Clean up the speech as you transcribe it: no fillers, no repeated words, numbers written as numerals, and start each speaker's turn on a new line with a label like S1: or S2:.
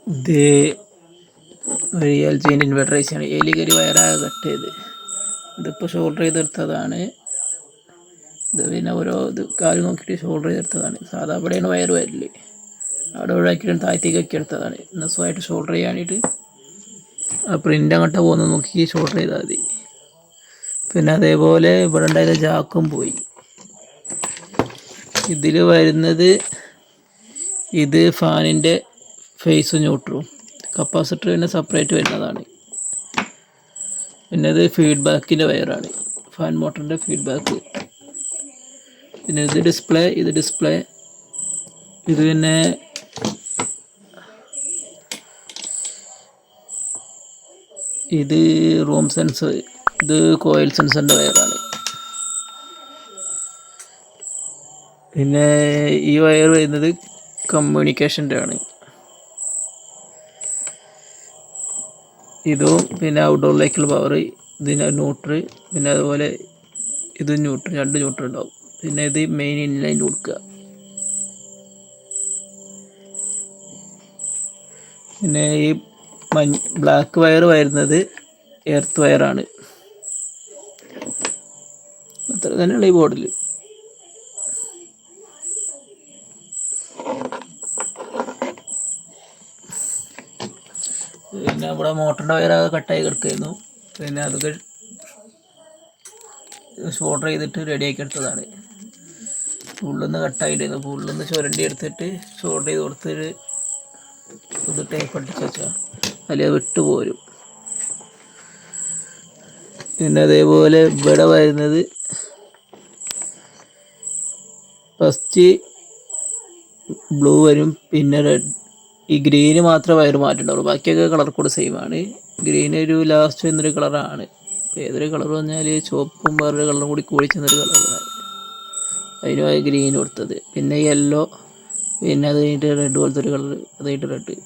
S1: ഇത് ഒരു LG inverter ആണ്. എലികരി വയറാകെ കട്ട് ചെയ്ത് ഇതിപ്പോൾ ഷോൾഡർ ചെയ്തെടുത്തതാണ്. ഇത് പിന്നെ ഓരോ ഇത് കാര്യം നോക്കിയിട്ട് ഷോൾഡർ ചെയ്തെടുത്തതാണ്. സാധാ അവിടെയാണ് വയർ വരല്, അവിടെ ഒഴിവാക്കിയിട്ട് താഴത്തേക്കൊക്കെ എടുത്തതാണ്. നസുമായിട്ട് ഷോൾഡർ ചെയ്യാൻ വേണ്ടിയിട്ട് ആ പ്രിൻ്റ് അങ്ങോട്ട് പോകുന്നത് നോക്കി ഷോൾഡർ ചെയ്താൽ മതി. പിന്നെ അതേപോലെ ഇവിടെ ഉണ്ടായിരുന്ന ജാക്കും പോയി. ഇതിൽ വരുന്നത് ഇത് ഫാനിൻ്റെ ഫേസ് ന്യൂട്രും, കപ്പാസിറ്റർ പിന്നെ സെപ്പറേറ്റ് വരുന്നതാണ്. പിന്നെ ഇത് ഫീഡ്ബാക്കിൻ്റെ വയറാണ്, ഫാൻ മോട്ടറിൻ്റെ ഫീഡ്ബാക്ക്. പിന്നെ ഇത് ഡിസ്പ്ലേ, ഇത് പിന്നെ ഇത് റൂം സെൻസർ, ഇത് കോയിൽ സെൻസറിൻ്റെ വയറാണ്. പിന്നെ ഈ വയർ വരുന്നത് കമ്മ്യൂണിക്കേഷൻ്റെ ആണ്. ഇതും പിന്നെ ഔട്ട്ഡോറിലേക്കുള്ള പവർ, ഇതിന് ന്യൂട്രൽ, പിന്നെ അതുപോലെ ഇത് ന്യൂട്രൽ, 2 ന്യൂട്രൽ ഉണ്ടാവും. പിന്നെ ഇത് മെയിൻ ഇൻലൈൻ കൊടുക്കുക. പിന്നെ ഈ ബ്ലാക്ക് വയർ വരുന്നത് എർത്ത് വയറാണ്. അത്ര തന്നെയുള്ള ഈ ബോർഡിൽ. പിന്നെ ഇവിടെ മോട്ടറിൻ്റെ വയറാകെ കട്ടായി കിടക്കായിരുന്നു. പിന്നെ അതൊക്കെ ഷോൾഡർ ചെയ്തിട്ട് റെഡിയാക്കി എടുത്തതാണ്. ഉള്ളിൽ നിന്ന് കട്ടായിട്ടായിരുന്നു. അപ്പോൾ ഉള്ളിൽ നിന്ന് ചുരണ്ടി എടുത്തിട്ട് ഷോൾഡർ ചെയ്ത് കൊടുത്തിട്ട് ഇത് ടേപ്പ് അടിച്ച് വെച്ചാൽ അതിൽ വിട്ടു പോരും. പിന്നെ അതേപോലെ ഇവിടെ വരുന്നത് ഫസ്റ്റ് ബ്ലൂ വരും, പിന്നെ റെഡ്. ഈ ഗ്രീന് മാത്രമേ വയറ് മാറ്റുണ്ടാവുള്ളൂ, ബാക്കിയൊക്കെ കളർ കോഡ് സെയിം ആണ്. ഗ്രീൻ ഒരു ലാസ്റ്റ് എന്നൊരു കളറാണ്. ഏതൊരു കളർ പറഞ്ഞാൽ ചുവപ്പും വേറൊരു കളറും കൂടി ചെന്നൊരു കളറാണ്, അതിനുമായി ഗ്രീൻ കൊടുത്തത്. പിന്നെ യെല്ലോ, പിന്നെ അത് കഴിഞ്ഞിട്ട് റെഡ് പോലത്തെ ഒരു കളർ, അത് കഴിഞ്ഞിട്ട് റെഡ്.